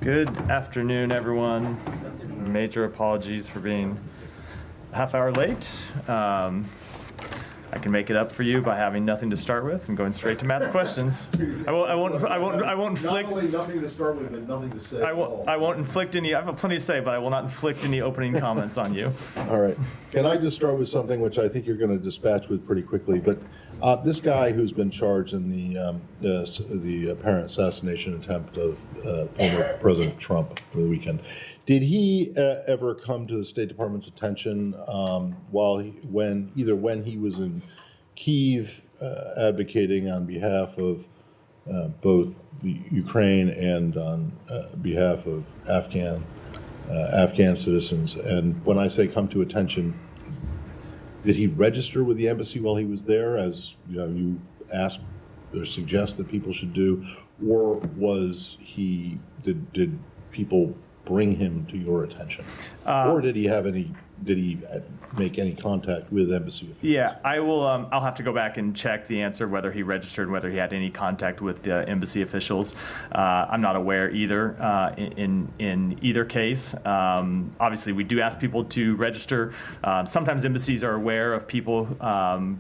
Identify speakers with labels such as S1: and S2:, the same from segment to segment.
S1: Good afternoon, everyone. Major apologies for being a half hour late. I can make it up for you by having nothing to start with and going straight to Matt's questions. I won't inflict.
S2: Not only nothing to start with, but nothing to say.
S1: I won't inflict any. I have plenty to say, but I will not inflict any opening comments on you.
S2: All right. Can I just start with something which I think you're going to dispatch with pretty quickly? But this guy who's been charged in the apparent assassination attempt of former President Trump for the weekend, did he ever come to the State Department's attention when he was in Kyiv advocating on behalf of both the Ukraine and on behalf of Afghan citizens? And when I say come to attention, did he register with the embassy while he was there, as you asked or suggest that people should do, or did people bring him to your attention, or did he make any contact with embassy officials?
S1: Yeah, I will. I'll have to go back and check the answer whether he registered, whether he had any contact with the embassy officials. I'm not aware either in either case. Obviously, we do ask people to register. Sometimes embassies are aware of people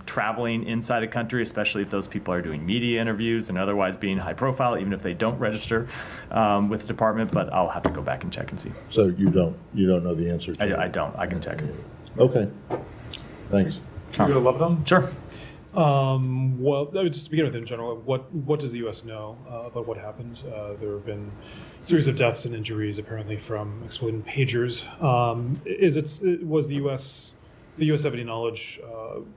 S1: traveling inside a country, especially if those people are doing media interviews and otherwise being high profile, even if they don't register with the department. But I'll have to go back and check and see.
S2: So you don't know the answer to
S1: I don't. I can check it.
S2: Okay. Thanks.
S3: You go to Lebanon?
S1: Sure.
S3: Well, just to begin with, in general, what does the U.S. know about what happened? There have been a series of deaths and injuries, apparently from exploding pagers. Was the U.S. have any knowledge?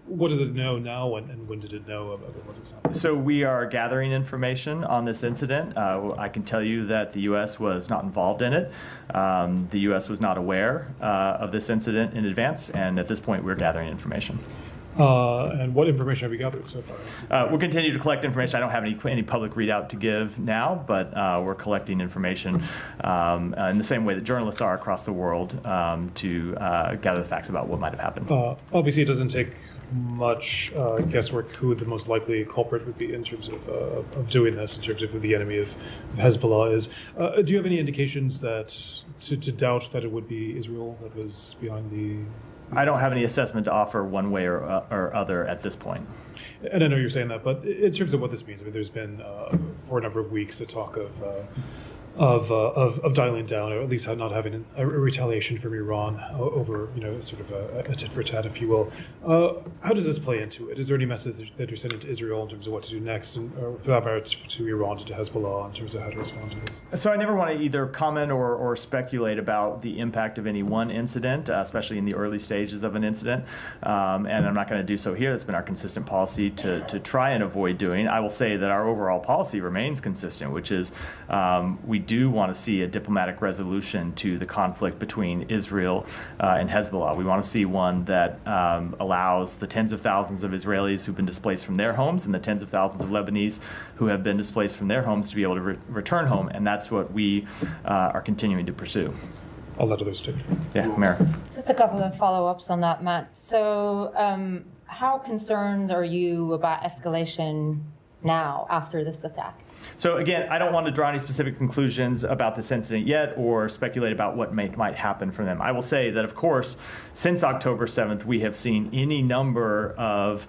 S3: What does it know now, and when did it know about what has happened?
S1: So we are gathering information on this incident. I can tell you that the U.S. was not involved in it. The U.S. was not aware of this incident in advance, and at this point, we're gathering information.
S3: And what information have you gathered so far?
S1: We'll continue to collect information. I don't have any public readout to give now, but we're collecting information in the same way that journalists are across the world to gather the facts about what might have happened.
S3: Obviously, it doesn't take much guesswork who the most likely culprit would be in terms of doing this, in terms of who the enemy of Hezbollah is. Do you have any indications that to doubt that it would be Israel that was behind the...
S1: I don't have any assessment to offer one way or other at this point.
S3: And I know you're saying that, but in terms of what this means, I mean, there's been for a number of weeks the talk of dialing down, or at least not having a retaliation from Iran over, sort of a tit for tat, if you will. How does this play into it? Is there any message that you're sending to Israel in terms of what to do next, or for that matter to Iran, to Hezbollah, in terms of how to respond to this?
S1: So I never want to either comment or speculate about the impact of any one incident, especially in the early stages of an incident, and I'm not going to do so here. That's been our consistent policy to try and avoid doing. I will say that our overall policy remains consistent, which is we do want to see a diplomatic resolution to the conflict between Israel and Hezbollah. We want to see one that allows the tens of thousands of Israelis who've been displaced from their homes and the tens of thousands of Lebanese who have been displaced from their homes to be able to return home, and that's what we are continuing to pursue.
S3: I'll let others take it.
S1: Yeah, Mara.
S4: Just a couple of follow-ups on that, Matt. So how concerned are you about escalation now after this attack?
S1: So again, I don't want to draw any specific conclusions about this incident yet or speculate about what might happen from them. I will say that, of course, since October 7th, we have seen any number of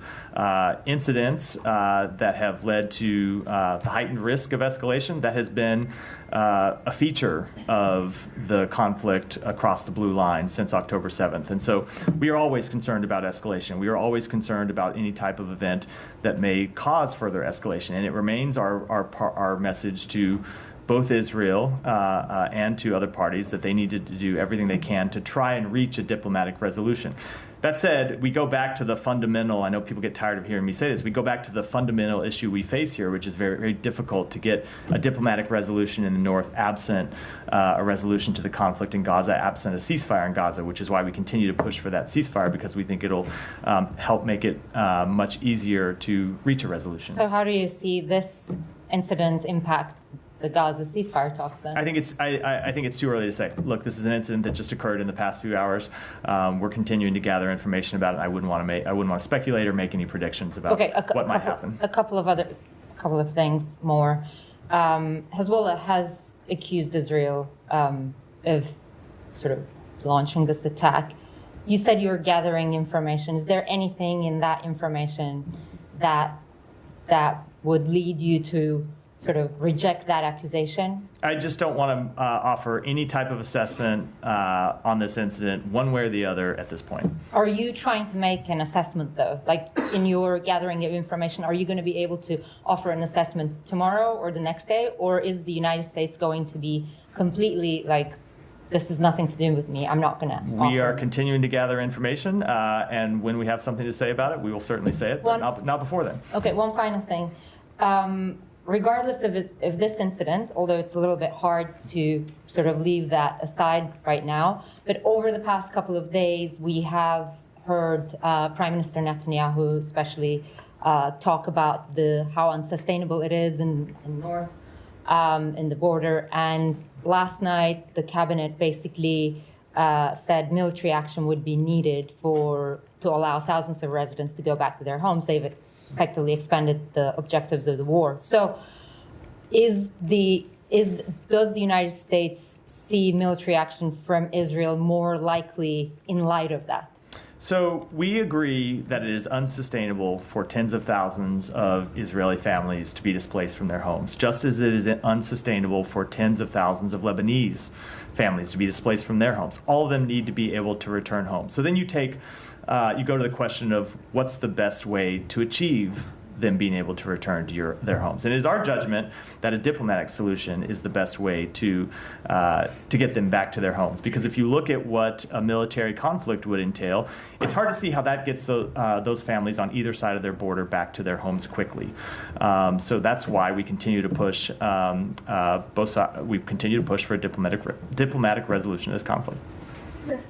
S1: incidents that have led to the heightened risk of escalation. That has been a feature of the conflict across the blue line since October 7th. And so we are always concerned about escalation. We are always concerned about any type of event that may cause further escalation. And it remains our message to both Israel and to other parties that they need to do everything they can to try and reach a diplomatic resolution. That said, we go back to the fundamental, I know people get tired of hearing me say this, we go back to the fundamental issue we face here, which is very, very difficult to get a diplomatic resolution in the north absent a resolution to the conflict in Gaza, absent a ceasefire in Gaza, which is why we continue to push for that ceasefire, because we think it'll help make it much easier to reach a resolution.
S4: So how do you see this incident impact the Gaza ceasefire talks then?
S1: I think it's too early to say. Look, this is an incident that just occurred in the past few hours. We're continuing to gather information about it. I wouldn't want to speculate or make any predictions about what might happen.
S4: A couple of things more. Hezbollah has accused Israel of sort of launching this attack. You said you were gathering information. Is there anything in that information that would lead you to sort of reject that accusation?
S1: I just don't want to offer any type of assessment on this incident, one way or the other, at this point.
S4: Are you trying to make an assessment, though? Like, in your gathering of information, are you going to be able to offer an assessment tomorrow or the next day? Or is the United States going to be completely like, this has nothing to do with me, I'm not going to offer?
S1: We are continuing to gather information, and when we have something to say about it, we will certainly say it, but not before then.
S4: Okay, one final thing. Regardless of this incident, although it's a little bit hard to sort of leave that aside right now, but over the past couple of days, we have heard Prime Minister Netanyahu especially talk about how unsustainable it is in north, in the border. And last night, the cabinet basically said military action would be needed to allow thousands of residents to go back to their homes. They've effectively expanded the objectives of the war. So does the United States see military action from Israel more likely in light of that?
S1: So we agree that it is unsustainable for tens of thousands of Israeli families to be displaced from their homes, just as it is unsustainable for tens of thousands of Lebanese families to be displaced from their homes. All of them need to be able to return home. So then you go to the question of what's the best way to achieve them being able to return to their homes. And it is our judgment that a diplomatic solution is the best way to get them back to their homes. Because if you look at what a military conflict would entail, it's hard to see how that gets those families on either side of their border back to their homes quickly. So that's why we continue to push both sides. We continue to push for a diplomatic resolution of this conflict.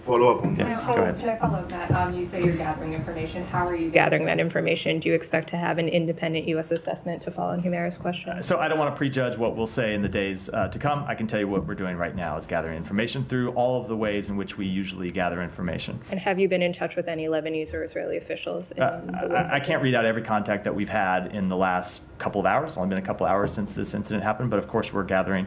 S5: Follow up on that.
S1: Yeah, go ahead.
S6: Can I follow up that? You say you're gathering information. How are you gathering that information? Do you expect to have an independent U.S. assessment to follow on Humera's question?
S1: So I don't want to prejudge what we'll say in the days to come. I can tell you what we're doing right now is gathering information through all of the ways in which we usually gather information.
S6: And have you been in touch with any Lebanese or Israeli officials?
S1: I can't read out every contact that we've had in the last couple of hours. It's only been a couple of hours since this incident happened, but of course we're gathering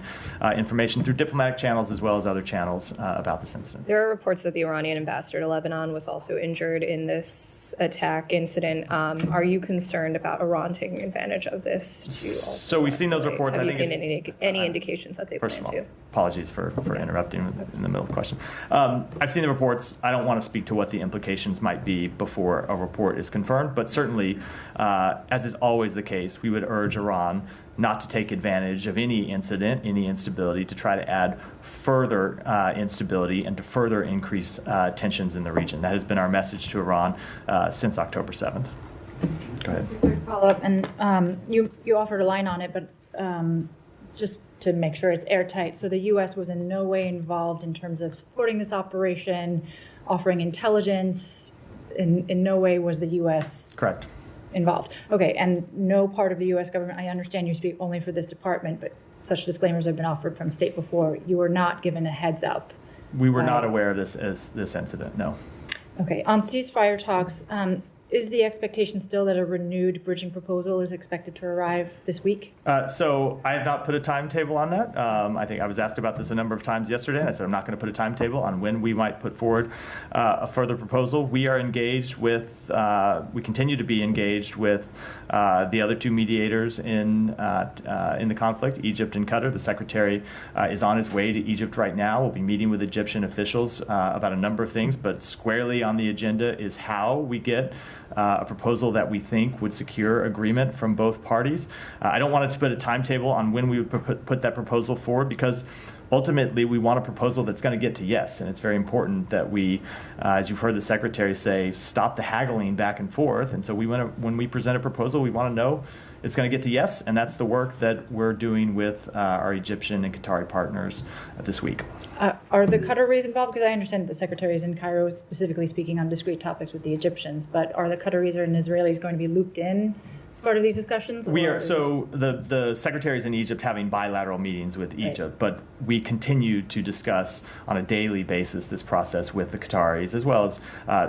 S1: information through diplomatic channels as well as other channels about this incident.
S6: There are reports that the Iranian ambassador to Lebanon was also injured in this attack incident. Are you concerned about Iran taking advantage of this?
S1: So we've seen those reports.
S6: Have you seen any indications that they plan
S1: First of
S6: to?
S1: all, apologies for interrupting in the middle of the question. I've seen the reports. I don't want to speak to what the implications might be before a report is confirmed, but certainly, as is always the case, we would urge Iran not to take advantage of any incident, any instability, to try to add further instability and to further increase tensions in the region. That has been our message to Iran since October 7th. Go ahead.
S7: Just a quick follow-up, and you offered a line on it, but just to make sure it's airtight. So the U.S. was in no way involved in terms of supporting this operation, offering intelligence. In no way was the U.S.
S1: Correct.
S7: involved. Okay, and no part of the U.S. government, I understand you speak only for this department, but such disclaimers have been offered from state before. You were not given a heads up.
S1: We were not aware of this incident, no.
S7: Okay, on ceasefire talks, is the expectation still that a renewed bridging proposal is expected to arrive this week?
S1: So I have not put a timetable on that. I think I was asked about this a number of times yesterday, and I said I'm not going to put a timetable on when we might put forward a further proposal. We are engaged with, we continue to be engaged with the other two mediators in the conflict, Egypt and Qatar. The secretary is on his way to Egypt right now. We'll be meeting with Egyptian officials about a number of things, but squarely on the agenda is how we get a proposal that we think would secure agreement from both parties. I don't want to put a timetable on when we would put that proposal forward, because ultimately we want a proposal that's going to get to yes, and it's very important that we, as you've heard the secretary say, stop the haggling back and forth. And so when we present a proposal, we want to know it's going to get to yes, and that's the work that we're doing with our Egyptian and Qatari partners this week.
S7: Are the Qataris involved? Because I understand that the secretary is in Cairo specifically speaking on discrete topics with the Egyptians, but are the Qataris and Israelis going to be looped in as part of these discussions?
S1: We
S7: or-
S1: are, so the secretary's in Egypt having bilateral meetings with Egypt, but we continue to discuss on a daily basis this process with the Qataris, as well as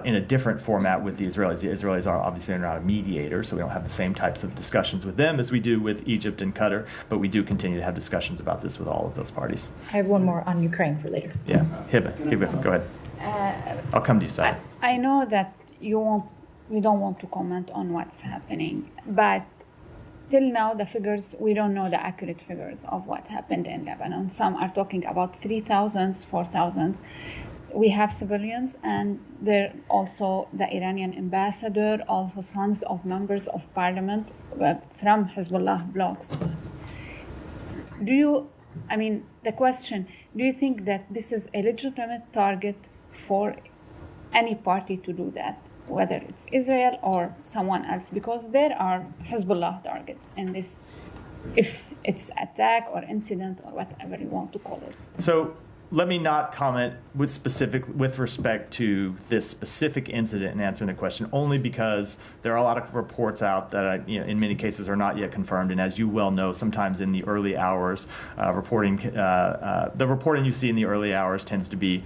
S1: in a different format with the Israelis. The Israelis are obviously not a mediator, so we don't have the same types of discussions with them as we do with Egypt and Qatar, but we do continue to have discussions about this with all of those parties.
S7: I have one more on Ukraine for later.
S1: Yeah, Hiba, go ahead. I'll come to you, Sai.
S8: I know that you don't want to comment on what's happening, but till now we don't know the accurate figures of what happened in Lebanon. Some are talking about 3,000, 4,000. We have civilians, and there also the Iranian ambassador, also sons of members of parliament from Hezbollah blocs. The question, do you think that this is a legitimate target for any party to do that, whether it's Israel or someone else? Because there are Hezbollah targets in this, if it's attack or incident or whatever you want to call it.
S1: So let me not comment with respect to this specific incident in answering the question, only because there are a lot of reports out that in many cases are not yet confirmed. And as you well know, sometimes in the early hours, the reporting you see in the early hours tends to be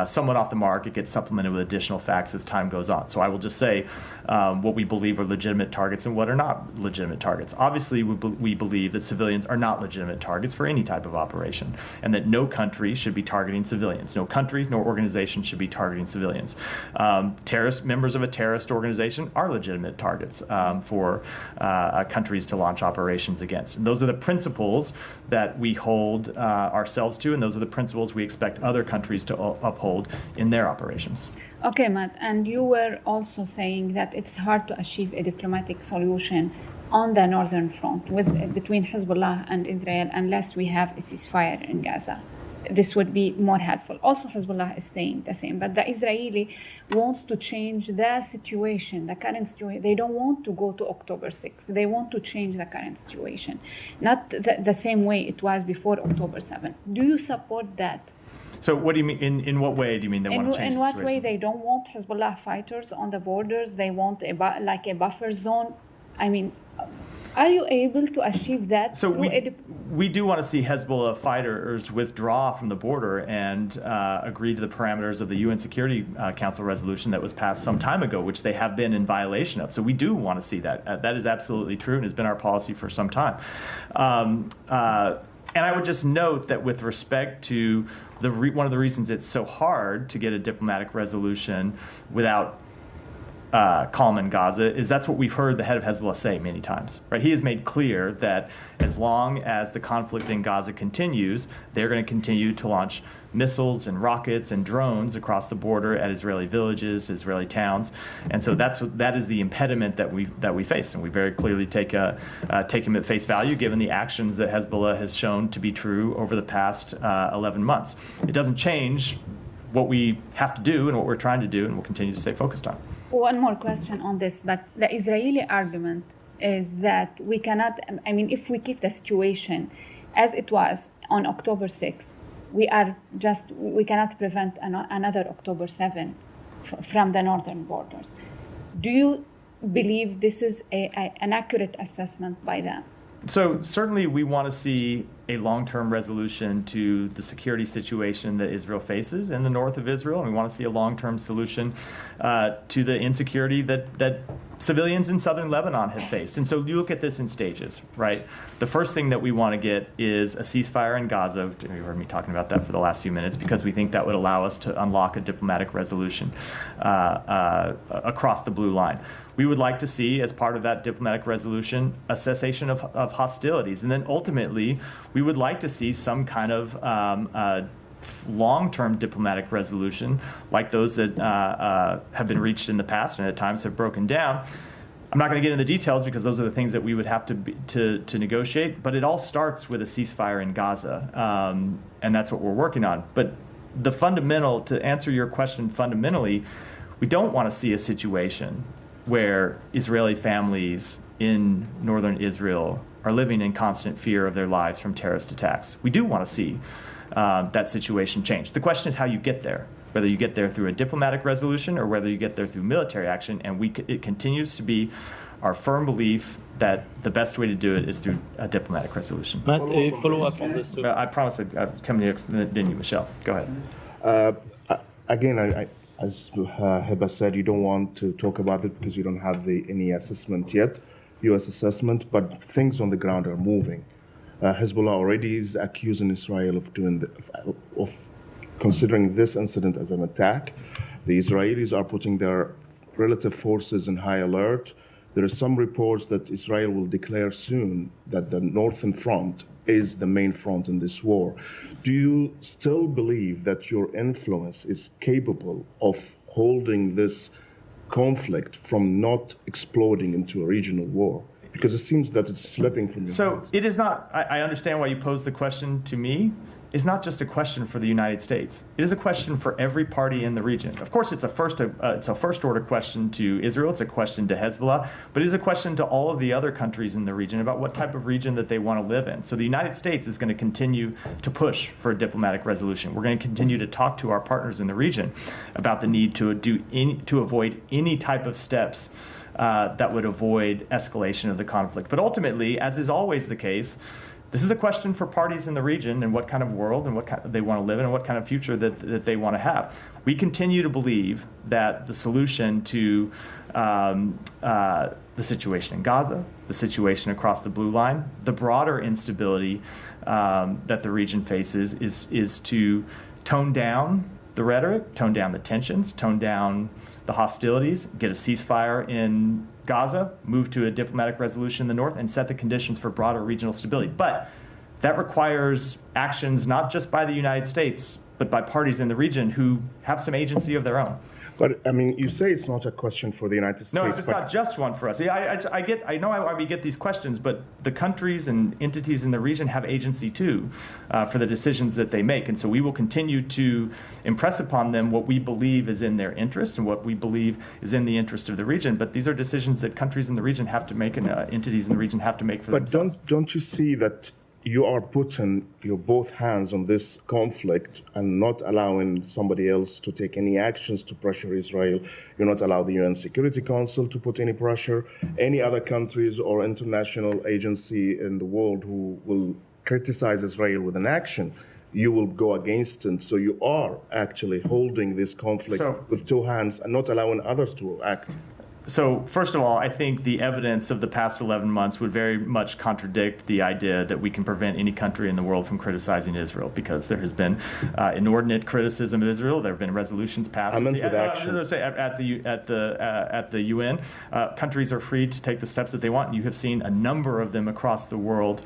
S1: somewhat off the mark. It gets supplemented with additional facts as time goes on. So I will just say what we believe are legitimate targets and what are not legitimate targets. Obviously, we believe that civilians are not legitimate targets for any type of operation, and that no country should be targeting civilians. No country nor organization should be targeting civilians. Members of a terrorist organization are legitimate targets for countries to launch operations against. And those are the principles that we hold ourselves to, and those are the principles we expect other countries to uphold in their operations.
S8: Okay, Matt, and you were also saying that it's hard to achieve a diplomatic solution on the northern front between Hezbollah and Israel unless we have a ceasefire in Gaza. This would be more helpful. Also, Hezbollah is saying the same, but the Israeli wants to change the situation, the current situation. They don't want to go to October 6th. They want to change the current situation, not the same way it was before October 7th. Do you support that?
S1: So what do you mean? In what way do you mean they want to change
S8: in
S1: the
S8: what
S1: situation?
S8: way they don't want Hezbollah fighters on the borders? They want a buffer zone. Are you able to achieve that?
S1: So we do want to see Hezbollah fighters withdraw from the border and agree to the parameters of the UN Security Council resolution that was passed some time ago, which they have been in violation of. So we do want to see that. That is absolutely true and has been our policy for some time. And I would just note that with respect to one of the reasons it's so hard to get a diplomatic resolution without calm in Gaza is that's what we've heard the head of Hezbollah say many times. Right? He has made clear that as long as the conflict in Gaza continues, they're going to continue to launch missiles and rockets and drones across the border at Israeli villages, Israeli towns, and so that is the impediment that we face, and we very clearly take him at face value, given the actions that Hezbollah has shown to be true over the past 11 months. It doesn't change what we have to do and what we're trying to do, and we'll continue to stay focused on.
S8: One more question on this, but the Israeli argument is that we cannot, if we keep the situation as it was on October 6th, we cannot prevent another October 7 from the northern borders. Do you believe this is an accurate assessment by them?
S1: So certainly we want to see a long-term resolution to the security situation that Israel faces in the north of Israel, and we want to see a long-term solution to the insecurity that civilians in southern Lebanon have faced. And so you look at this in stages, right? The first thing that we want to get is a ceasefire in Gaza. You heard me talking about that for the last few minutes because we think that would allow us to unlock a diplomatic resolution across the blue line. We would like to see, as part of that diplomatic resolution, a cessation of hostilities. And then ultimately, we would like to see some kind of long-term diplomatic resolution like those that have been reached in the past and at times have broken down. I'm not going to get into the details because those are the things that we would have to negotiate, but it all starts with a ceasefire in Gaza, and that's what we're working on. But to answer your question fundamentally, we don't want to see a situation where Israeli families in northern Israel are living in constant fear of their lives from terrorist attacks. We do want to see that situation change. The question is how you get there, whether you get there through a diplomatic resolution or whether you get there through military action, and it continues to be our firm belief that the best way to do it is through a diplomatic resolution.
S9: Matt, a follow-up on this too.
S1: I promise I'd come to you, then you, Michelle. Go ahead.
S5: Again, as Heba said, you don't want to talk about it because you don't have any assessment yet, U.S. assessment, but things on the ground are moving. Hezbollah already is accusing Israel of considering this incident as an attack. The Israelis are putting their relative forces in high alert. There are some reports that Israel will declare soon that the Northern Front is the main front in this war. Do you still believe that your influence is capable of holding this conflict from not exploding into a regional war? Because it seems that it's slipping from your
S1: So
S5: hands.
S1: it is not, I understand why you pose the question to me. It's not just a question for the United States. It is a question for every party in the region. Of course, it's a first order question to Israel. It's a question to Hezbollah, but it is a question to all of the other countries in the region about what type of region that they want to live in. So the United States is going to continue to push for a diplomatic resolution. We're going to continue to talk to our partners in the region about the need to avoid any type of steps that would avoid escalation of the conflict. But ultimately, as is always the case, this is a question for parties in the region and what kind of world and what kind they want to live in and what kind of future that they want to have. We continue to believe that the solution to the situation in Gaza, the situation across the blue line, the broader instability that the region faces is to tone down the rhetoric, tone down the tensions, tone down the hostilities, get a ceasefire in Gaza, move to a diplomatic resolution in the north, and set the conditions for broader regional stability. But that requires actions not just by the United States, but by parties in the region who have some agency of their own.
S5: But, I mean, you say it's not a question for the United States.
S1: No, it's not just one for us. I know why we get these questions, but the countries and entities in the region have agency too for the decisions that they make. And so we will continue to impress upon them what we believe is in their interest and what we believe is in the interest of the region. But these are decisions that countries in the region have to make and entities in the region have to make for themselves.
S5: But don't you see that you are putting your both hands on this conflict and not allowing somebody else to take any actions to pressure Israel? You're not allowing the UN Security Council to put any pressure, any other countries or international agency in the world who will criticize Israel with an action. You will go against it. So you are actually holding this conflict with two hands and not allowing others to act.
S1: So first of all, I think the evidence of the past 11 months would very much contradict the idea that we can prevent any country in the world from criticizing Israel, because there has been inordinate criticism of Israel. There have been resolutions passed at the UN. Countries are free to take the steps that they want, and you have seen a number of them across the world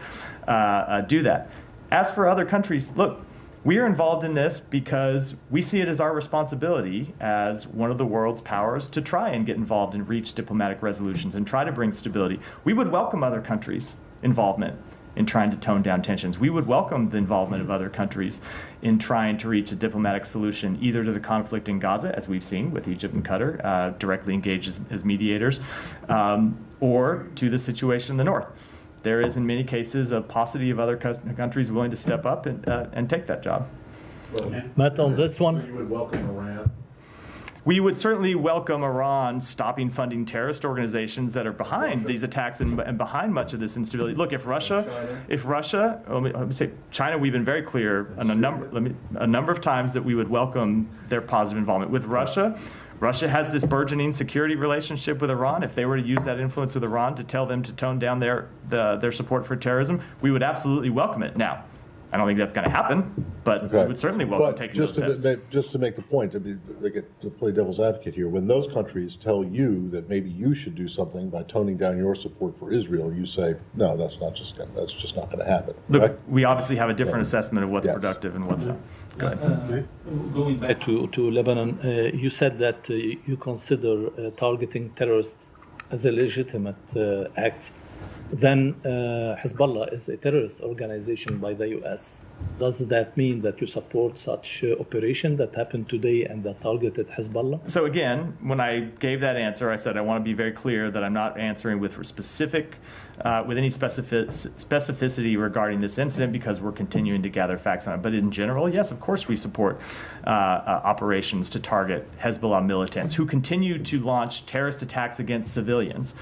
S1: do that. As for other countries, look, we are involved in this because we see it as our responsibility as one of the world's powers to try and get involved and reach diplomatic resolutions and try to bring stability. We would welcome other countries' involvement in trying to tone down tensions. We would welcome the involvement of other countries in trying to reach a diplomatic solution, either to the conflict in Gaza, as we've seen with Egypt and Qatar, directly engaged as mediators, or to the situation in the north. There is, in many cases, a paucity of other countries willing to step up and take that job.
S9: Matt, on this one,
S2: You would welcome Iran.
S1: We would certainly welcome Iran stopping funding terrorist organizations that are behind these attacks and behind much of this instability. Look, if Russia, let me say China, we've been very clear on a number of times that we would welcome their positive involvement. With Russia has this burgeoning security relationship with Iran. If they were to use that influence with Iran to tell them to tone down their support for terrorism, we would absolutely welcome it. Now, I don't think that's going to happen, but we would certainly welcome taking those steps.
S2: Just to make the point, to play devil's advocate here, when those countries tell you that maybe you should do something by toning down your support for Israel, you say, no, that's just not going to happen.
S1: Look,
S2: right?
S1: we obviously have a different assessment of what's productive and what's not. Go ahead.
S9: going back to Lebanon, you said that you consider targeting terrorists as a legitimate act. Then Hezbollah is a terrorist organization by the U.S. Does that mean that you support such operation that happened today and that targeted Hezbollah?
S1: So again, when I gave that answer, I said I want to be very clear that I'm not answering with any specificity regarding this incident because we're continuing to gather facts on it. But in general, yes, of course we support operations to target Hezbollah militants who continue to launch terrorist attacks against civilians.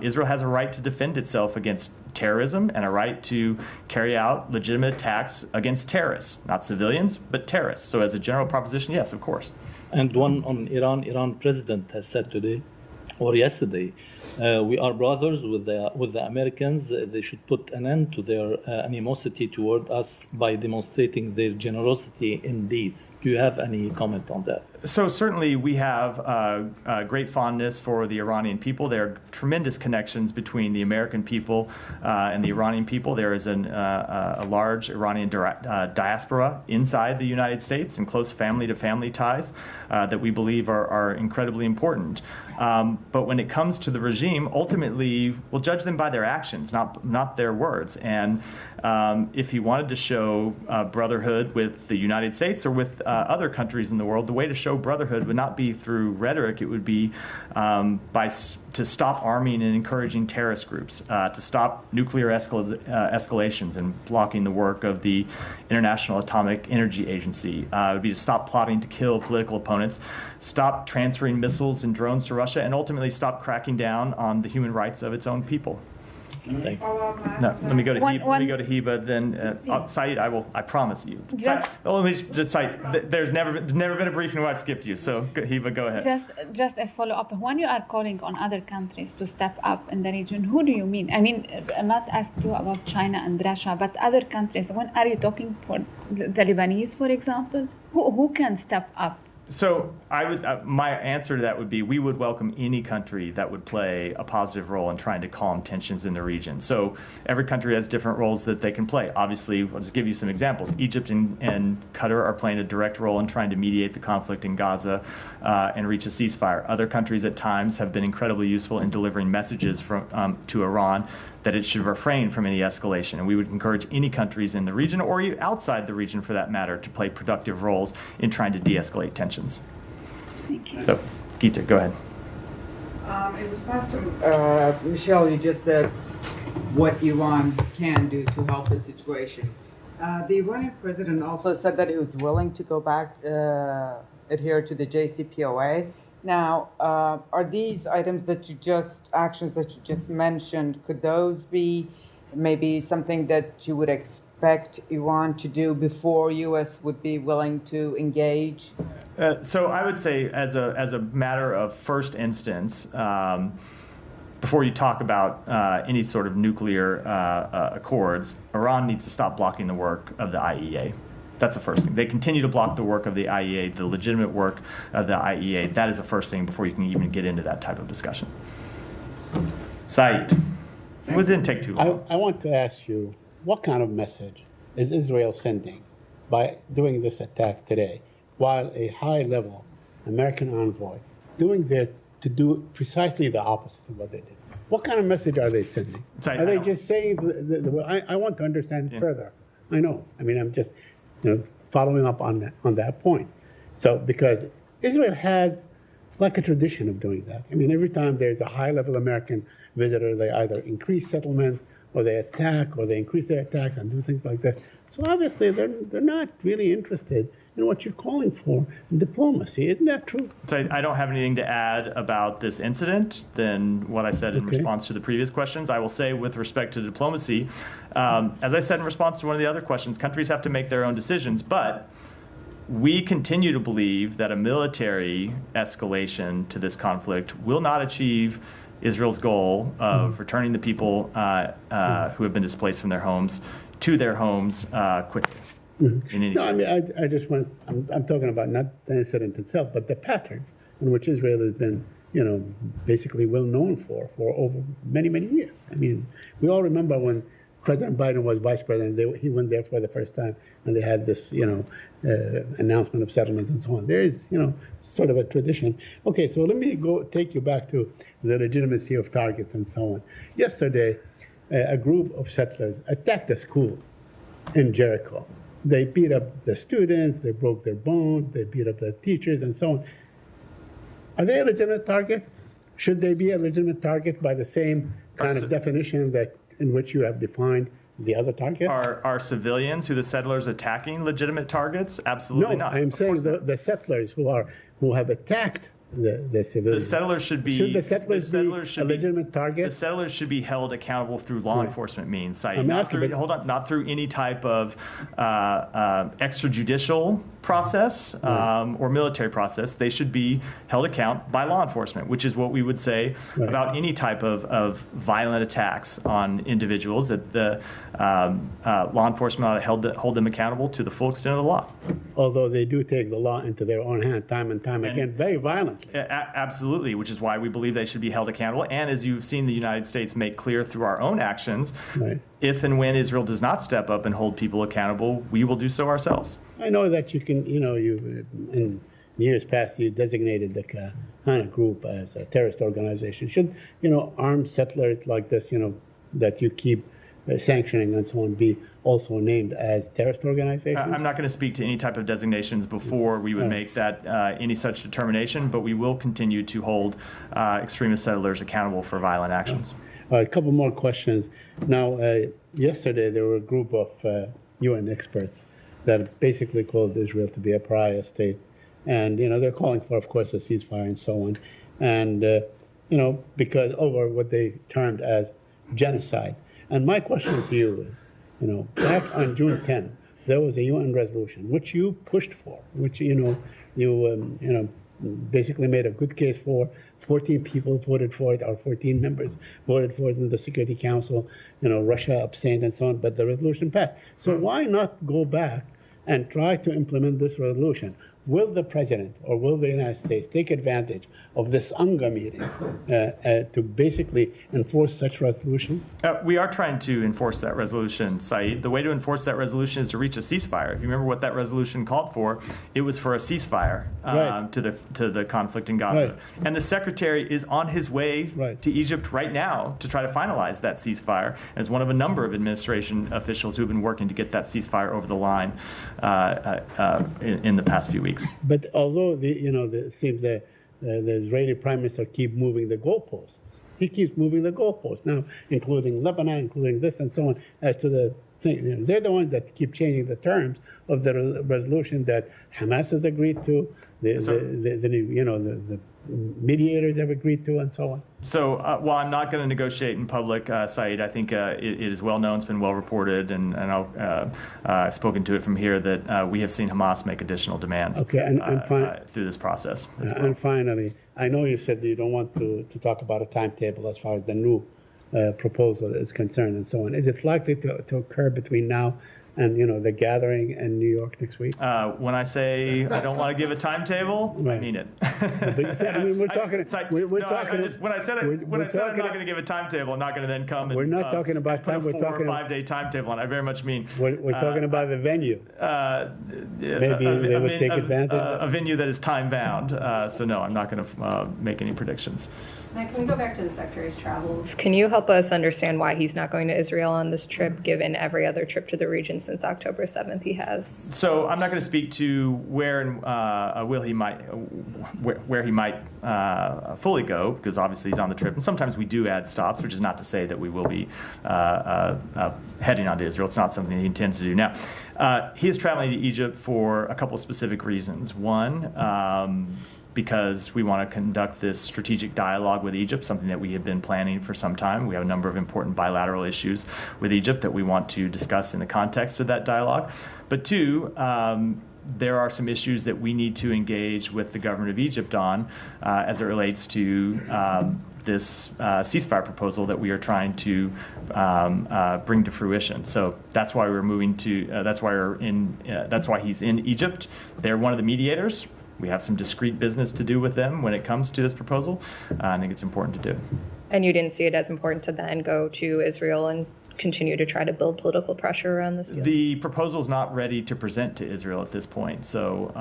S1: Israel has a right to defend itself against terrorism and a right to carry out legitimate attacks against terrorists, not civilians, but terrorists. So as a general proposition, yes, of course.
S9: And one on Iran. Iran president has said today or yesterday, we are brothers with the Americans. They should put an end to their animosity toward us by demonstrating their generosity in deeds. Do you have any comment on that?
S1: So certainly we have a great fondness for the Iranian people. There are tremendous connections between the American people and the Iranian people. There is a large Iranian diaspora inside the United States and close family-to-family ties that we believe are incredibly important. But when it comes to the regime, ultimately we'll judge them by their actions, not their words. And if he wanted to show brotherhood with the United States or with other countries in the world, the way to show brotherhood would not be through rhetoric. It would be to stop arming and encouraging terrorist groups, to stop nuclear escalations and blocking the work of the International Atomic Energy Agency. It would be to stop plotting to kill political opponents, stop transferring missiles and drones to Russia, and ultimately stop cracking down on the human rights of its own people.
S9: Thanks.
S1: No, let me go to Heba. Let me go to Heba. Then Saeed, I promise you. Let me just Saeed. There's never been a briefing where I've skipped you. So Heba, go ahead.
S8: Just a follow up. When you are calling on other countries to step up in the region, who do you mean? I mean, I'm not asking you about China and Russia, but other countries. When are you talking for the Lebanese, for example? Who can step up?
S1: So my answer to that would be we would welcome any country that would play a positive role in trying to calm tensions in the region. So every country has different roles that they can play. Obviously, I'll just give you some examples. Egypt and Qatar are playing a direct role in trying to mediate the conflict in Gaza and reach a ceasefire. Other countries at times have been incredibly useful in delivering messages to Iran that it should refrain from any escalation. And we would encourage any countries in the region or outside the region, for that matter, to play productive roles in trying to de-escalate tensions.
S8: Thank you.
S1: So, Geeta, go ahead.
S10: In response to Michelle, you just said what Iran can do to help the situation. The Iranian president also said that he was willing to go back, adhere to the JCPOA. Now, are these items actions that you just mentioned, could those be maybe something that you would expect Iran to do before U.S. would be willing to engage?
S1: So I would say as a matter of first instance, before you talk about any sort of nuclear accords, Iran needs to stop blocking the work of the IEA. That's the first thing. They continue to block the work of the IEA, the legitimate work of the IEA. That is the first thing before you can even get into that type of discussion. Saeed, it didn't take too long.
S11: I want to ask you, what kind of message is Israel sending by doing this attack today, while a high-level American envoy to do precisely the opposite of what they did? What kind of message are they sending? Are they just saying, I want to understand further. I know. I mean, I'm just following up on that point. So, because Israel has like a tradition of doing that. I mean, every time there's a high-level American visitor, they either increase settlements, or they attack, or they increase their attacks and do things like this. So obviously, they're not really interested in what you're calling for in diplomacy. Isn't that true?
S1: So I don't have anything to add about this incident than what I said in response to the previous questions. I will say with respect to diplomacy, as I said in response to one of the other questions, countries have to make their own decisions, but we continue to believe that a military escalation to this conflict will not achieve Israel's goal of returning the people who have been displaced from their homes to their homes quickly.
S11: No, I mean, I just want. I'm talking about not the incident itself, but the pattern in which Israel has been, basically well known for over many, many years. I mean, we all remember when President Biden was vice president, he went there for the first time, and they had this, announcement of settlement and so on. There is, sort of a tradition. Okay, so let me take you back to the legitimacy of targets and so on. Yesterday, a group of settlers attacked a school in Jericho, They beat up the students, they broke their bones, they beat up the teachers, and so on. Are they a legitimate target? Should they be a legitimate target by the same kind of definition that in which you have defined the other targets?
S1: Are civilians who the settlers attacking legitimate targets? Absolutely
S11: No,
S1: not.
S11: I am
S1: Of
S11: saying
S1: course not.
S11: the settlers who have attacked the civilians.
S1: The settlers should be.
S11: Should the settlers be a legitimate
S1: The
S11: target?
S1: settlers should be held accountable through law enforcement means, Saeed.
S11: I'm
S1: Not
S11: asking,
S1: through,
S11: but-
S1: hold on, not through any type of extrajudicial process or military process. They should be held account by law enforcement, which is what we would say
S11: Right.
S1: about any type of violent attacks on individuals. That the law enforcement ought to hold them accountable to the full extent of the law.
S11: Although they do take the law into their own hand time and time again, very violently.
S1: Absolutely, which is why we believe they should be held accountable. And as you've seen the United States make clear through our own actions,
S11: Right.
S1: if and when Israel does not step up and hold people accountable, we will do so ourselves.
S11: I know that you can, you in years past, you designated the Kahana group as a terrorist organization. Should, armed settlers like this, that you keep sanctioning and so on, be also named as terrorist organizations?
S1: I'm not going to speak to any type of designations before we would make that any such determination, but we will continue to hold extremist settlers accountable for violent actions.
S11: A couple more questions. Now, yesterday there were a group of UN experts that basically called Israel to be a pariah state. And, they're calling for, of course, a ceasefire and so on. And, because over what they termed as genocide. And my question to you is, back on June 10th, there was a UN resolution which you pushed for, which, you basically made a good case for. 14 people voted for it, or 14 members voted for it in the Security Council. Russia abstained and so on, but the resolution passed. So why not go back and try to implement this resolution? Will the president or will the United States take advantage of this UNGA meeting to basically enforce such resolutions?
S1: We are trying to enforce that resolution, Saeed. The way to enforce that resolution is to reach a ceasefire. If you remember what that resolution called for, it was for a ceasefire
S11: Right.
S1: to the conflict in Gaza.
S11: Right.
S1: And the secretary is on his way
S11: Right.
S1: to Egypt right now to try to finalize that ceasefire as one of a number of administration officials who have been working to get that ceasefire over the line in the past few weeks.
S11: But although it seems that the Israeli prime minister keep moving the goalposts, he keeps moving the goalposts now, including Lebanon, including this and so on. As to the thing, they're the ones that keep changing the terms of the resolution that Hamas has agreed to, the mediators have agreed to, and so on.
S1: So while I'm not going to negotiate in public, Saeed, I think it is well known, it's been well reported, and I've spoken to it from here that we have seen Hamas make additional demands
S11: Okay, and
S1: through this process as well.
S11: And finally, I know you said that you don't want to talk about a timetable as far as the new proposal is concerned and so on. Is it likely to occur between now and the gathering in New York next week?
S1: When I say I don't want to give a timetable, I mean it.
S11: We're talking.
S1: When I said I'm not going to give a timetable, I'm not going to then come and
S11: We're not talking about
S1: put
S11: time.
S1: a
S11: We're
S1: 4
S11: talking
S1: or 5 day timetable, and I very much mean
S11: We're talking about the venue. Maybe they would take advantage.
S1: A venue that is time bound. So no, I'm not going to make any predictions.
S6: Now, can we go back to the Secretary's travels? Can you help us understand why he's not going to Israel on this trip, given every other trip to the region since October 7th he has?
S1: So I'm not going to speak to where he might fully go, because obviously he's on the trip, and sometimes we do add stops, which is not to say that we will be heading on to Israel. It's not something he intends to do now. He is traveling to Egypt for a couple of specific reasons. One, because we want to conduct this strategic dialogue with Egypt, something that we have been planning for some time. We have a number of important bilateral issues with Egypt that we want to discuss in the context of that dialogue. But two, there are some issues that we need to engage with the government of Egypt on as it relates to this ceasefire proposal that we are trying to bring to fruition. So that's why we're moving to. That's why he's in Egypt. They're one of the mediators. We have some discrete business to do with them when it comes to this proposal. I think it's important to do.
S6: And you didn't see it as important to then go to Israel and continue to try to build political pressure around this deal?
S1: The proposal is not ready to present to Israel at this point, so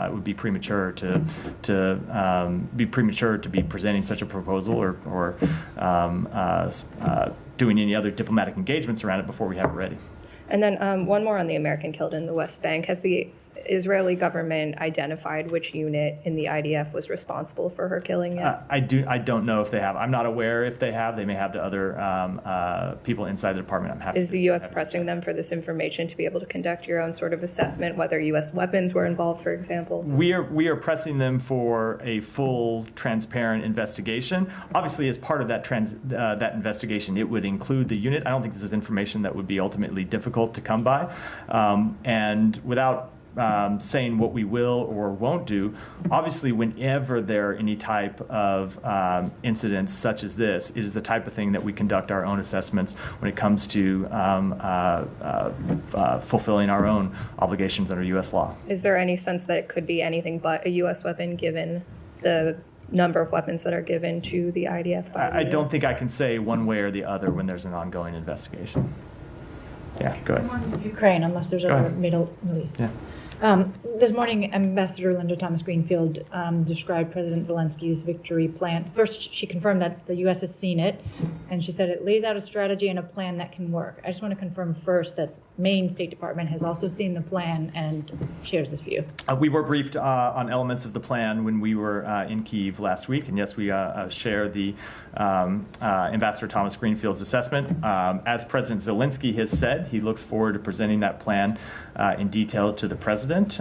S1: it would be premature to be presenting such a proposal or doing any other diplomatic engagements around it before we have it ready.
S6: And then one more on the American killed in the West Bank. Has the Israeli government identified which unit in the IDF was responsible for her killing yet?
S1: I don't know if they have. I'm not aware if they have. They may have to other people inside the department. I'm happy.
S6: Is the U.S. pressing them for this information to be able to conduct your own sort of assessment, whether U.S. weapons were involved, for example?
S1: We are pressing them for a full, transparent investigation. Obviously, as part of that investigation, it would include the unit. I don't think this is information that would be ultimately difficult to come by, and without saying what we will or won't do. Obviously, whenever there are any type of incidents such as this, it is the type of thing that we conduct our own assessments when it comes to fulfilling our own obligations under U.S. law.
S6: Is there any sense that it could be anything but a U.S. weapon given the number of weapons that are given to the IDF?
S1: I don't think I can say one way or the other when there's an ongoing investigation. Yeah, go ahead.
S7: Ukraine, unless there's other Middle East.
S1: Yeah.
S7: This morning, Ambassador Linda Thomas-Greenfield described President Zelensky's victory plan. First, she confirmed that the U.S. has seen it, and she said it lays out a strategy and a plan that can work. I just want to confirm first that Maine State Department has also seen the plan and shares this view.
S1: We were briefed on elements of the plan when we were in Kyiv last week, and yes, we share the Ambassador Thomas Greenfield's assessment. As President Zelensky has said, he looks forward to presenting that plan in detail to the president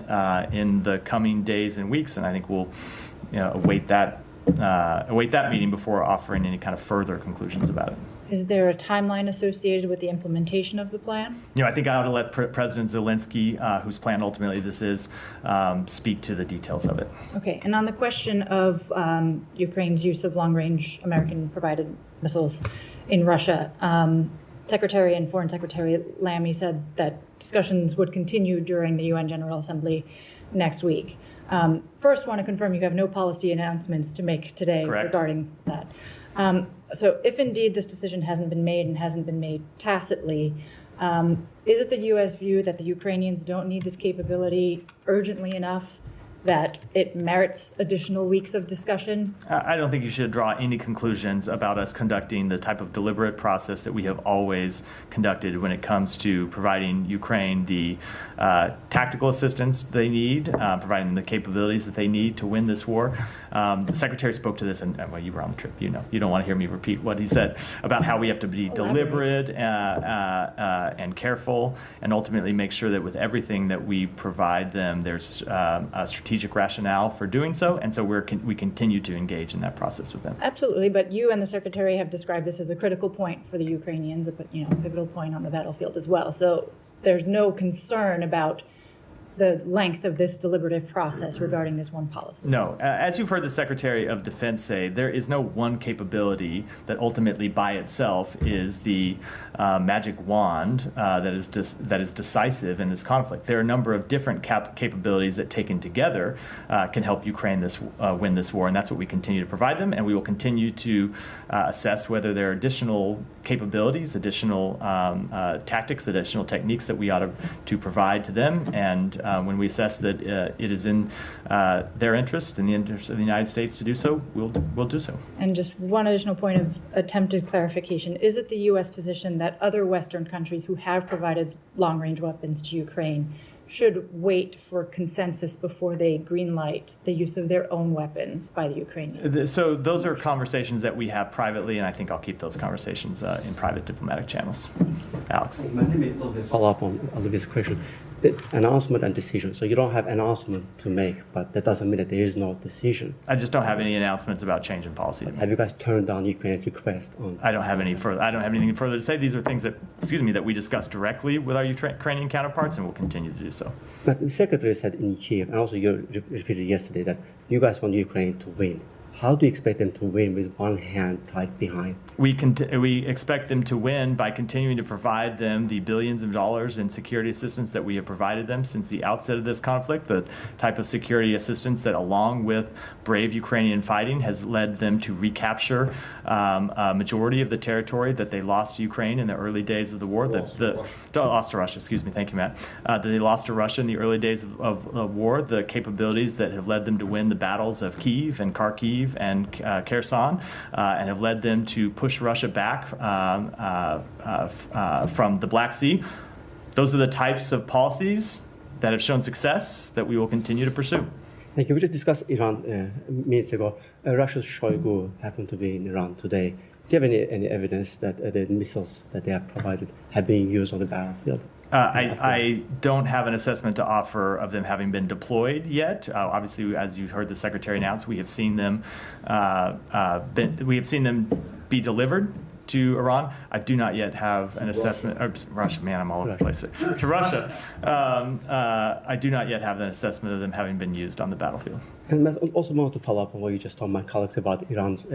S1: in the coming days and weeks, and I think we'll await that meeting before offering any kind of further conclusions about it.
S7: Is there a timeline associated with the implementation of the plan?
S1: I think I ought to let President Zelensky, whose plan ultimately this is, speak to the details of it.
S7: Okay, and on the question of Ukraine's use of long-range American-provided missiles in Russia, Secretary and Foreign Secretary Lamy said that discussions would continue during the UN General Assembly next week. First, want to confirm you have no policy announcements to make today regarding that. So if indeed this decision hasn't been made and hasn't been made tacitly, is it the U.S. view that the Ukrainians don't need this capability urgently enough that it merits additional weeks of discussion?
S1: I don't think you should draw any conclusions about us conducting the type of deliberate process that we have always conducted when it comes to providing Ukraine the tactical assistance they need, providing them the capabilities that they need to win this war. The Secretary spoke to this, and well, you were on the trip, you don't want to hear me repeat what he said about how we have to be deliberate and careful and ultimately make sure that with everything that we provide them, there's a strategic rationale for doing so, and so we continue to engage in that process with them.
S7: Absolutely, but you and the Secretary have described this as a critical point for the Ukrainians, a pivotal point on the battlefield as well. So there's no concern about the length of this deliberative process regarding this one policy.
S1: No. As you've heard the Secretary of Defense say, there is no one capability that ultimately by itself is the magic wand that is decisive in this conflict. There are a number of different capabilities that taken together can help Ukraine win this war, and that's what we continue to provide them, and we will continue to assess whether there are additional capabilities, additional tactics, additional techniques that we ought to provide to them, and when we assess that it is in their interest, in the interest of the United States to do so, we'll do so.
S7: And just one additional point of attempted clarification. Is it the U.S. position that other Western countries who have provided long-range weapons to Ukraine should wait for consensus before they greenlight the use of their own weapons by the Ukrainians?
S1: So those are conversations that we have privately, and I think I'll keep those conversations in private diplomatic channels. Alex.
S12: Let me follow up on Olivia's question. The announcement and decision. So you don't have announcement to make, but that doesn't mean that there is no decision.
S1: I just don't have any announcts about change in policy.
S12: Have you guys turned down Ukraine's request on?
S1: I don't have anything further to say. These are things that we discuss directly with our Ukrainian counterparts, and we'll continue to do so.
S12: But the Secretary said in Kyiv, and also you repeated yesterday, that you guys want Ukraine to win. How do you expect them to win with one hand tied behind?
S1: We expect them to win by continuing to provide them the billions of dollars in security assistance that we have provided them since the outset of this conflict, the type of security assistance that, along with brave Ukrainian fighting, has led them to recapture a majority of the territory that they lost to Ukraine in the early days of the war. Lost to Russia, excuse me, thank you, Matt. That they lost to Russia in the early days of the war, the capabilities that have led them to win the battles of Kyiv and Kharkiv and Kherson, and have led them to push Russia back from the Black Sea. those are the types of policies that have shown success that we will continue to pursue.
S12: Thank you. We just discussed Iran minutes ago. Russia's Shoigu happened to be in Iran today. Do you have any evidence that the missiles that they have provided have been used on the battlefield?
S1: I don't have an assessment to offer of them having been deployed yet. Obviously, as you heard the Secretary announce, we have seen them be delivered to Iran. I do not yet have an assessment. Russia, man, I'm all over the place. To Russia, I do not yet have an assessment of them having been used on the battlefield.
S12: And I also want to follow up on what you just told my colleagues about Iran's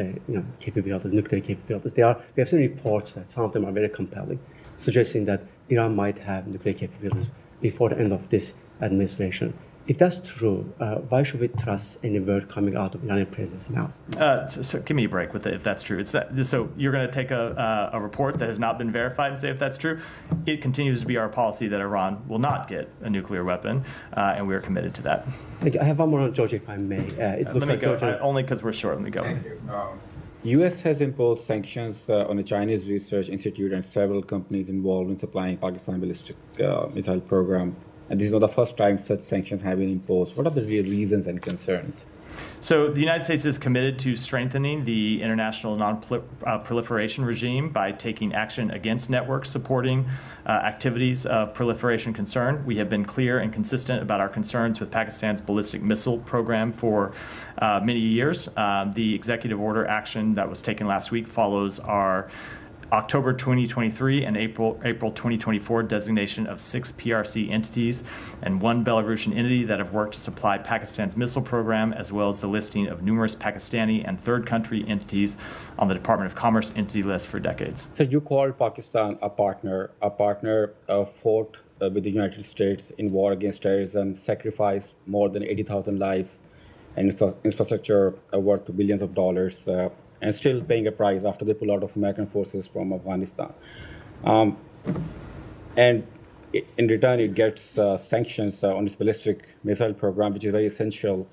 S12: capabilities, nuclear capabilities. We have seen reports that some of them are very compelling, suggesting that Iran might have nuclear capabilities before the end of this administration. If that's true, why should we trust any word coming out of Iranian president's mouth?
S1: So give me a break with it if that's true. So you're going to take a report that has not been verified and say if that's true? It continues to be our policy that Iran will not get a nuclear weapon, and we are committed to that.
S12: Thank you. I have one more on Georgia, if I may.
S1: Let me go. Only because we're short. Let me go.
S13: Thank you. U.S. has imposed sanctions on a Chinese research institute and several companies involved in supplying Pakistan ballistic missile program. And this is not the first time such sanctions have been imposed. What are the real reasons and concerns?
S1: So the United States is committed to strengthening the international non-proliferation regime by taking action against networks supporting activities of proliferation concern. We have been clear and consistent about our concerns with Pakistan's ballistic missile program for many years. The executive order action that was taken last week follows our October 2023 and April 2024 designation of 6 PRC entities and 1 Belarusian entity that have worked to supply Pakistan's missile program, as well as the listing of numerous Pakistani and third country entities on the Department of Commerce entity list for decades.
S13: So you called Pakistan a partner fought with the United States in war against terrorism, sacrificed more than 80,000 lives and infrastructure worth billions of dollars, and still paying a price after they pull out of American forces from Afghanistan. And in return, it gets sanctions on its ballistic missile program, which is very essential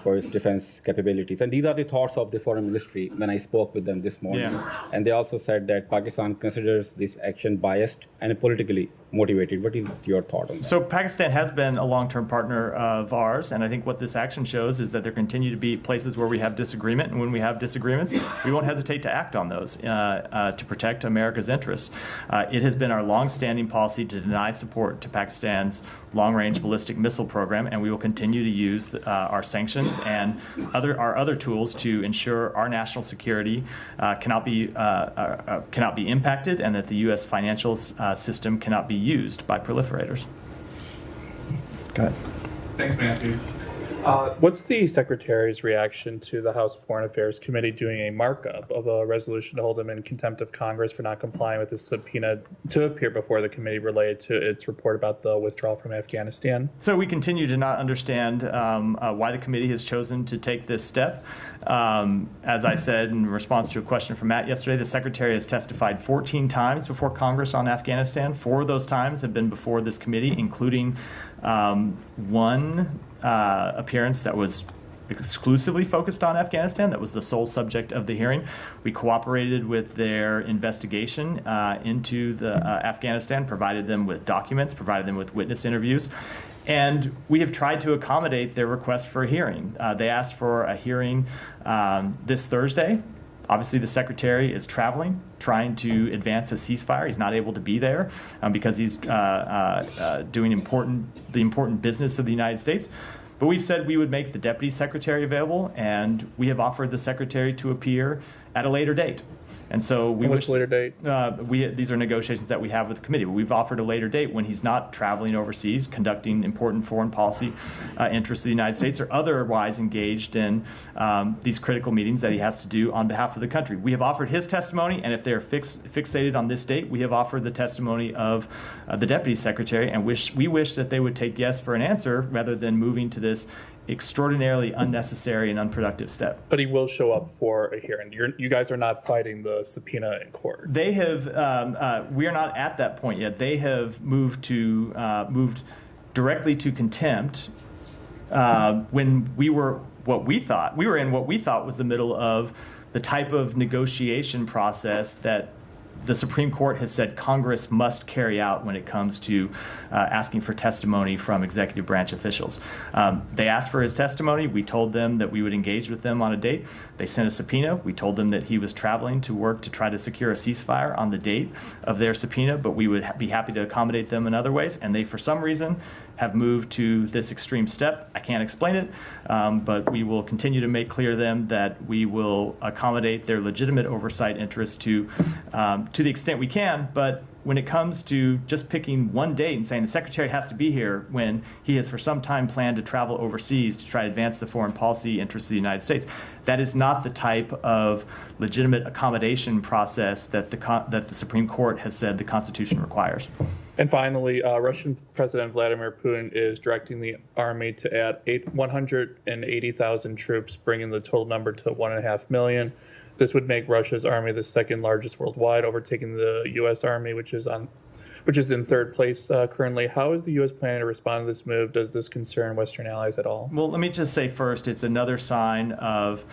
S13: for its defense capabilities. And these are the thoughts of the foreign ministry when I spoke with them this morning.
S1: Yeah.
S13: And they also said that Pakistan considers this action biased and politically motivated. What is your thought on that?
S1: So Pakistan has been a long-term partner of ours, and I think what this action shows is that there continue to be places where we have disagreement, and when we have disagreements, we won't hesitate to act on those to protect America's interests. It has been our long-standing policy to deny support to Pakistan's long-range ballistic missile program, and we will continue to use our sanctions and our other tools to ensure our national security cannot be impacted, and that the U.S. financial system cannot be used by proliferators.
S12: Go ahead.
S14: Thanks, Matthew. What's the Secretary's reaction to the House Foreign Affairs Committee doing a markup of a resolution to hold him in contempt of Congress for not complying with the subpoena to appear before the committee related to its report about the withdrawal from Afghanistan?
S1: So we continue to not understand why the committee has chosen to take this step. As I said in response to a question from Matt yesterday, the Secretary has testified 14 times before Congress on Afghanistan. 4 of those times have been before this committee, including one appearance that was exclusively focused on Afghanistan. That was the sole subject of the hearing. We cooperated with their investigation into Afghanistan, provided them with documents, provided them with witness interviews, and we have tried to accommodate their request for a hearing. They asked for a hearing this Thursday. Obviously, the Secretary is traveling, trying to advance a ceasefire. He's not able to be there because he's doing the important business of the United States. But we've said we would make the Deputy Secretary available, and we have offered the Secretary to appear at a later date. And so we wish
S14: later date?
S1: These are negotiations that we have with the committee. But we've offered a later date when he's not traveling overseas, conducting important foreign policy interests of the United States, or otherwise engaged in these critical meetings that he has to do on behalf of the country. We have offered his testimony, and if they're fixated on this date, we have offered the testimony of the Deputy Secretary, and we wish that they would take yes for an answer rather than moving to this extraordinarily unnecessary and unproductive step.
S14: But he will show up for a hearing. You guys are not fighting the subpoena in court.
S1: They have. We are not at that point yet. They have moved directly to contempt when we were in what we thought was the middle of the type of negotiation process that the Supreme Court has said Congress must carry out when it comes to asking for testimony from executive branch officials. They asked for his testimony. We told them that we would engage with them on a date. They sent a subpoena. We told them that he was traveling to work to try to secure a ceasefire on the date of their subpoena, but we would be happy to accommodate them in other ways. And they, for some reason, have moved to this extreme step. I can't explain it, but we will continue to make clear to them that we will accommodate their legitimate oversight interests to the extent we can. But when it comes to just picking one date and saying the secretary has to be here when he has for some time planned to travel overseas to try to advance the foreign policy interests of the United States, that is not the type of legitimate accommodation process that the Supreme Court has said the Constitution requires.
S14: And finally, Russian President Vladimir Putin is directing the army to add 180,000 troops, bringing the total number to 1.5 million. This would make Russia's army the second largest worldwide, overtaking the U.S. Army, which is in third place currently. How is the U.S. planning to respond to this move? Does this concern Western allies at all?
S1: Well, let me just say first, it's another sign of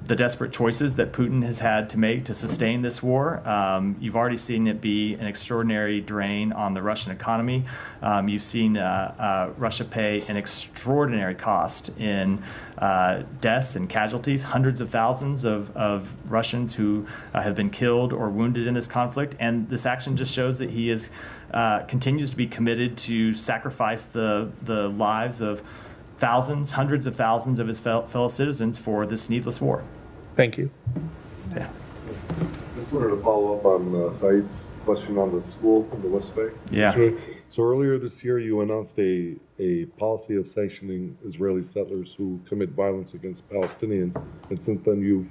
S1: the desperate choices that Putin has had to make to sustain this war. You've already seen it be an extraordinary drain on the Russian economy. You've seen Russia pay an extraordinary cost in deaths and casualties, hundreds of thousands of Russians who have been killed or wounded in this conflict. And this action just shows that he continues to be committed to sacrifice the lives of thousands, hundreds of thousands of his fellow citizens for this needless war.
S14: Thank you.
S1: Yeah.
S15: Just wanted to follow up on Saeed's question on the school in the West Bank.
S1: Yeah.
S15: So earlier this year, you announced a policy of sanctioning Israeli settlers who commit violence against Palestinians, and since then you've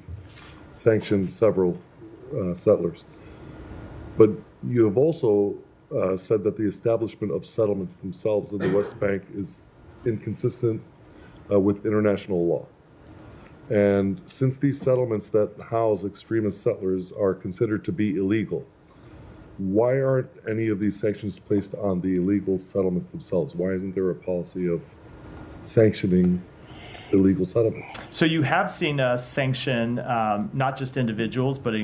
S15: sanctioned several settlers. But you have also said that the establishment of settlements themselves in the West Bank is inconsistent with international law. And since these settlements that house extremist settlers are considered to be illegal, why aren't any of these sanctions placed on the illegal settlements themselves? Why isn't there a policy of sanctioning illegal settlements?
S1: So you have seen us sanction not just individuals, but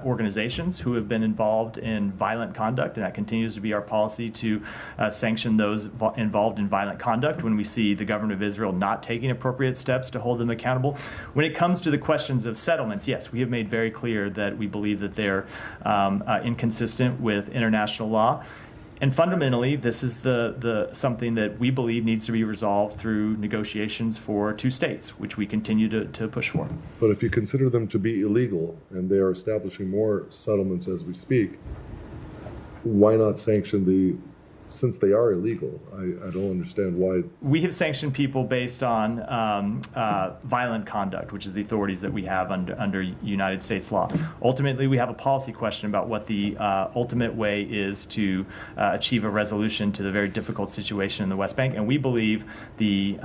S1: organizations who have been involved in violent conduct, and that continues to be our policy to sanction those involved in violent conduct when we see the government of Israel not taking appropriate steps to hold them accountable. When it comes to the questions of settlements, yes, we have made very clear that we believe that they're inconsistent with international law. And fundamentally, this is the something that we believe needs to be resolved through negotiations for two states, which we continue to push for.
S15: But if you consider them to be illegal and they are establishing more settlements as we speak, why not sanction since they are illegal? I don't understand why.
S1: We have sanctioned people based on violent conduct, which is the authorities that we have under United States law. Ultimately, we have a policy question about what the ultimate way is to achieve a resolution to the very difficult situation in the West Bank. And we believe the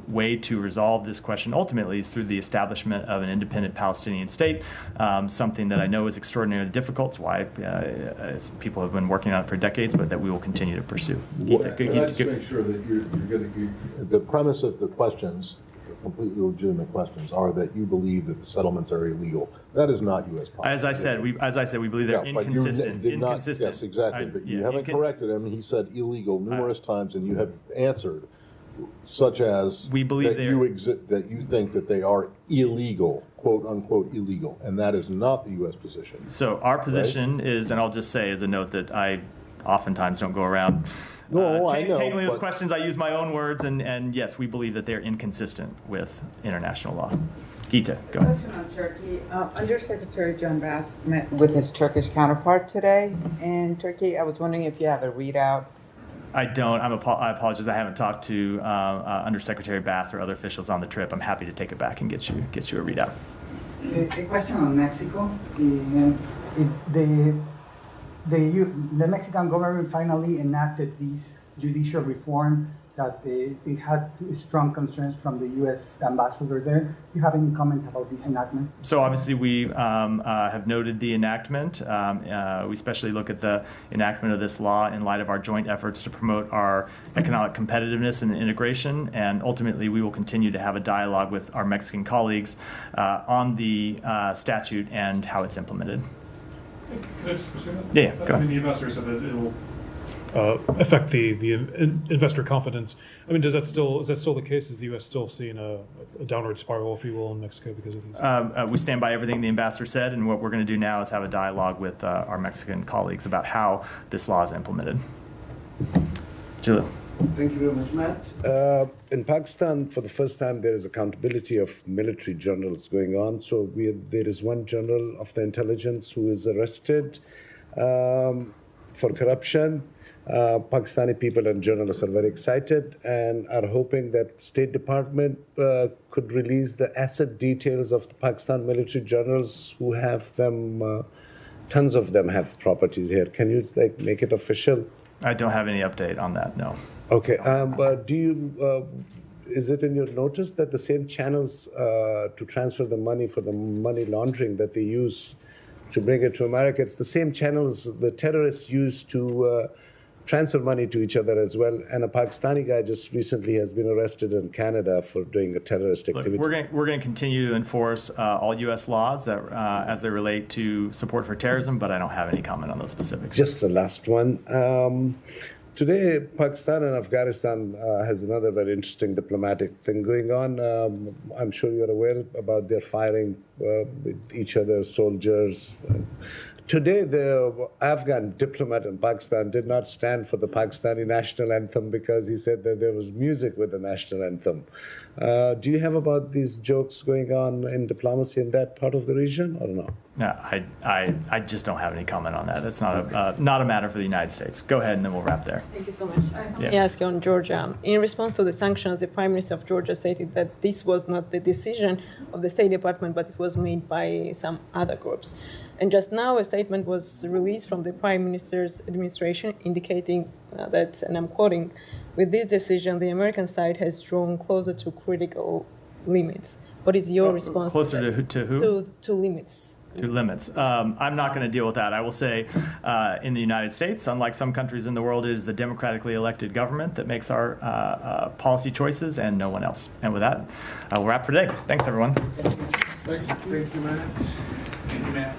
S1: way to resolve this question ultimately is through the establishment of an independent Palestinian state, something that I know is extraordinarily difficult. It's why people have been working on it for decades, but that we will continue to pursue.
S2: Can I just make sure that you're getting the premise of the questions, completely legitimate questions, are that you believe that the settlements are illegal. That is not U.S. policy.
S1: As I said, we believe they're inconsistent.
S2: Yes, exactly. But you haven't corrected him. He said illegal numerous times, and you have answered, such as
S1: we believe
S2: that you think that they are illegal, quote unquote illegal, and that is not the U.S. position.
S1: So our position is, and I'll just say as a note that I oftentimes don't go around tangling with questions. I use my own words, and yes, we believe that they're inconsistent with international law. Gita, go.
S10: Question on Turkey. Undersecretary John Bass met with his Turkish counterpart today in Turkey. I was wondering if you have a readout.
S1: I don't. I apologize. I haven't talked to Undersecretary Bass or other officials on the trip. I'm happy to take it back and get you a readout.
S16: A question on Mexico. The Mexican government finally enacted this judicial reform that it had strong concerns from the U.S. ambassador there. Do you have any comment about this enactment?
S1: So obviously we have noted the enactment. We especially look at the enactment of this law in light of our joint efforts to promote our economic competitiveness and integration. And ultimately we will continue to have a dialogue with our Mexican colleagues on the statute and how it's implemented.
S3: Can I just pursue that?
S1: Yeah, go
S3: I mean,
S1: ahead.
S3: the ambassador said that it'll affect the investor confidence. I mean, is that still the case? Is the U.S. still seeing a downward spiral, if you will, in Mexico because of these?
S1: We stand by everything the ambassador said, and what we're going to do now is have a dialogue with our Mexican colleagues about how this law is implemented. Julia.
S17: Thank you very much, Matt. In Pakistan, for the first time, there is accountability of military generals going on. So there is one general of the intelligence who is arrested for corruption. Pakistani people and journalists are very excited and are hoping that State Department could release the asset details of the Pakistan military generals who have them. Tons of them have properties here. Can you make it official?
S1: I don't have any update on that, no.
S17: Okay, but is it in your notice that the same channels to transfer the money for the money laundering that they use to bring it to America, it's the same channels the terrorists use to transfer money to each other as well. And a Pakistani guy just recently has been arrested in Canada for doing a terrorist activity.
S1: Look, we're going to continue to enforce all U.S. laws that as they relate to support for terrorism, but I don't have any comment on those specifics.
S17: Just the last one. Today, Pakistan and Afghanistan has another very interesting diplomatic thing going on. I'm sure you're aware about their firing with each other's soldiers. Today, the Afghan diplomat in Pakistan did not stand for the Pakistani national anthem because he said that there was music with the national anthem. Do you have about these jokes going on in diplomacy in that part of the region or no?
S1: No, I just don't have any comment on that. That's not a matter for the United States. Go ahead, and then we'll wrap there.
S18: Thank you so much. Let me ask you on Georgia. In response to the sanctions, the Prime Minister of Georgia stated that this was not the decision of the State Department, but it was made by some other groups. And just now, a statement was released from the Prime Minister's administration indicating that, and I'm quoting, "With this decision, the American side has drawn closer to critical limits." What is your response
S1: closer
S18: to that?
S1: To who?
S18: To limits.
S1: To limits. I'm not going to deal with that. I will say in the United States, unlike some countries in the world, it is the democratically elected government that makes our policy choices and no one else. And with that, I will wrap for today. Thanks, everyone.
S17: Thank you, Matt.
S3: Thank you, Matt.